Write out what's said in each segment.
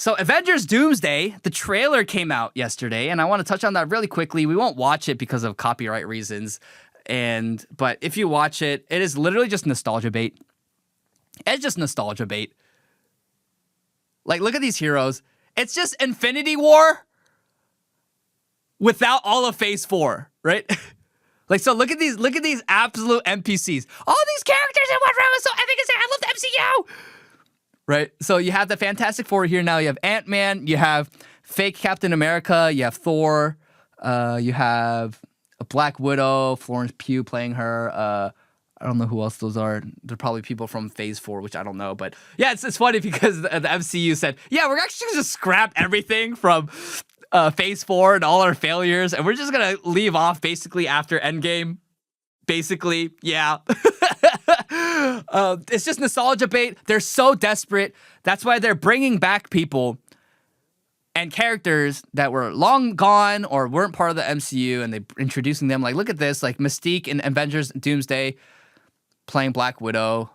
So Avengers Doomsday, the trailer came out yesterday, and I want to touch on that really quickly. We won't watch it because of copyright reasons, but if you watch it, it is literally just nostalgia bait. It's just nostalgia bait. Like, look at these heroes. It's just Infinity War without all of Phase 4, right? Like, so look at these absolute NPCs. All these characters in one row is so epic. I love the MCU. Right? So you have the Fantastic Four here now. You have Ant-Man. You have fake Captain America. You have Thor. You have a Black Widow, Florence Pugh playing her. I don't know who else those are. They're probably people from Phase 4, which I don't know. But yeah, it's funny because the MCU said, yeah, we're actually going to scrap everything from Phase 4 and all our failures. And we're just going to leave off basically after Endgame. Basically, yeah. It's just nostalgia bait. They're so desperate. That's why they're bringing back people and characters that were long gone or weren't part of the MCU, and they introducing them. Like, look at this, like Mystique in Avengers Doomsday playing Black Widow.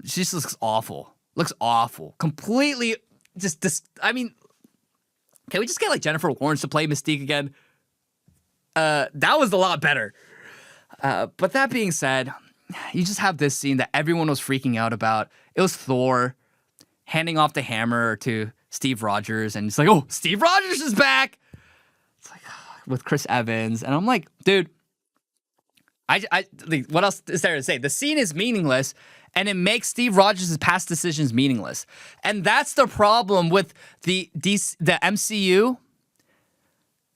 She just looks awful. Looks awful. Completely I mean, can we just get like Jennifer Lawrence to play Mystique again? That was a lot better. But that being said, you just have this scene that everyone was freaking out about. It was Thor handing off the hammer to Steve Rogers, and it's like, oh, Steve Rogers is back. It's like, with Chris Evans, and I'm like, dude, like, what else is there to say? The scene is meaningless, and it makes Steve Rogers' past decisions meaningless, and that's the problem with the MCU.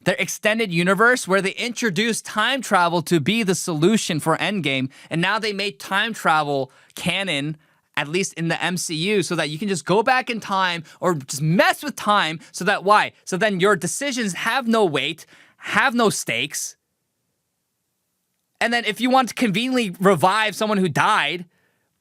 Their extended universe, where they introduced time travel to be the solution for Endgame, and now they made time travel canon, at least in the MCU, so that you can just go back in time or just mess with time, so that why? So then your decisions have no weight, have no stakes, and then if you want to conveniently revive someone who died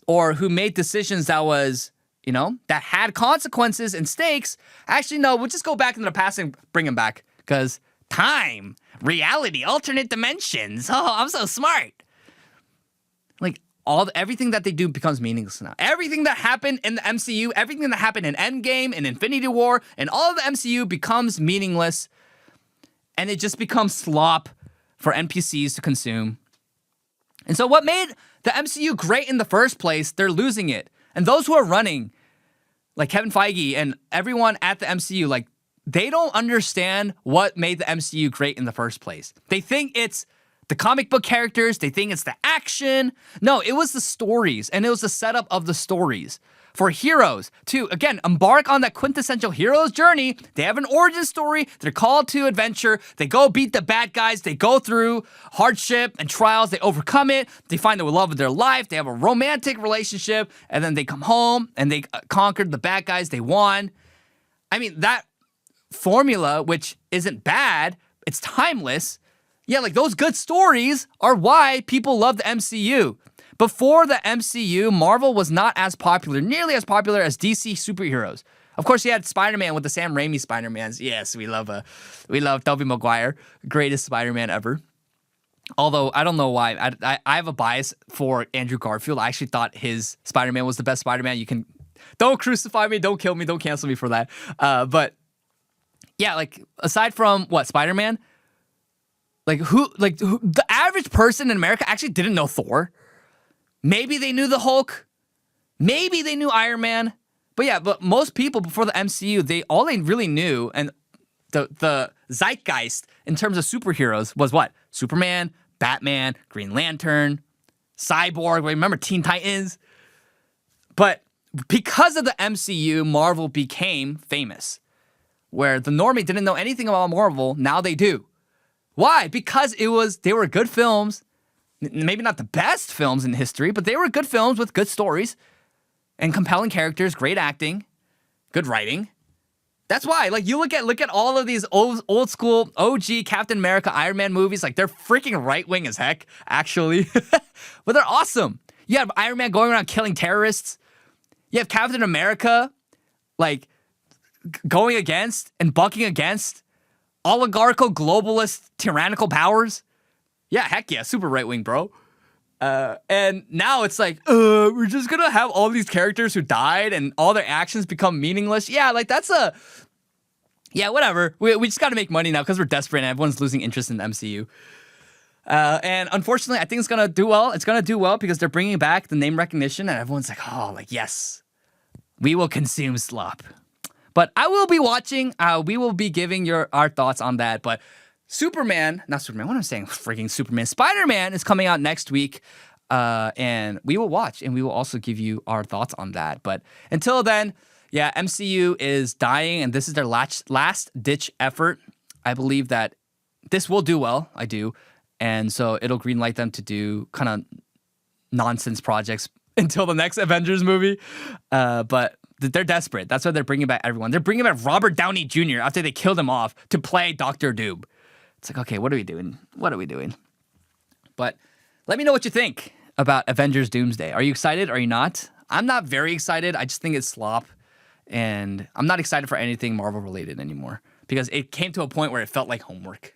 or who made decisions that was, you know, that had consequences and stakes, actually, no, we'll just go back into the past and bring him back, because time, reality, alternate dimensions. Oh, I'm so smart. Like, everything that they do becomes meaningless now. Everything that happened in the MCU, everything that happened in Endgame and Infinity War and all of the MCU becomes meaningless, and it just becomes slop for NPCs to consume. And so what made the MCU great in the first place, they're losing it. And those who are running, like Kevin Feige and everyone at the MCU, like, they don't understand what made the MCU great in the first place. They think it's the comic book characters. They think it's the action. No, it was the stories, and it was the setup of the stories. For heroes to, again, embark on that quintessential hero's journey, they have an origin story. They're called to adventure. They go beat the bad guys. They go through hardship and trials. They overcome it. They find the love of their life. They have a romantic relationship, and then they come home, and they conquered the bad guys. They won. I mean, that formula, which isn't bad, it's timeless. Yeah, like, those good stories are why people love the MCU. Before the MCU, Marvel was not as popular, nearly as popular as DC superheroes. Of course, you had Spider-Man with the Sam Raimi Spider-Mans. Yes, we love Tobey Maguire, greatest Spider-Man ever. Although, I don't know why. I have a bias for Andrew Garfield. I actually thought his Spider-Man was the best Spider-Man. Don't crucify me, don't kill me, don't cancel me for that. But yeah, like, aside from Spider-Man, who the average person in America actually didn't know Thor. Maybe they knew the Hulk. Maybe they knew Iron Man. But most people before the MCU, all they really knew, and the zeitgeist in terms of superheroes was what? Superman, Batman, Green Lantern, Cyborg. Remember Teen Titans? But because of the MCU, Marvel became famous. Where the normie didn't know anything about Marvel, now they do. Why? Because they were good films. Maybe not the best films in history, but they were good films with good stories and compelling characters, great acting, good writing. That's why, like, you look at all of these old school OG Captain America, Iron Man movies, like, they're freaking right-wing as heck, actually. But they're awesome. You have Iron Man going around killing terrorists. You have Captain America, like, going against and bucking against oligarchical, globalist, tyrannical powers. Yeah, heck yeah, super right-wing, bro. And now it's like, we're just gonna have all these characters who died and all their actions become meaningless. Yeah, like yeah, whatever. We just got to make money now because we're desperate and everyone's losing interest in the MCU. And unfortunately, I think it's gonna do well. It's gonna do well because they're bringing back the name recognition, and everyone's like, oh, like yes, we will consume slop. But I will be watching. We will be giving our thoughts on that. But not Superman. What am I saying? Freaking Superman. Spider-Man is coming out next week, and we will watch, and we will also give you our thoughts on that. But until then, yeah, MCU is dying, and this is their last-ditch effort. I believe that this will do well. I do. And so it'll greenlight them to do kind of nonsense projects until the next Avengers movie. But they're desperate. That's why they're bringing back everyone. They're bringing back Robert Downey Jr. after they killed him off to play Doctor Doom. It's like, okay, what are we doing? What are we doing? But let me know what you think about Avengers Doomsday. Are you excited? Are you not? I'm not very excited. I just think it's slop. And I'm not excited for anything Marvel related anymore because it came to a point where it felt like homework.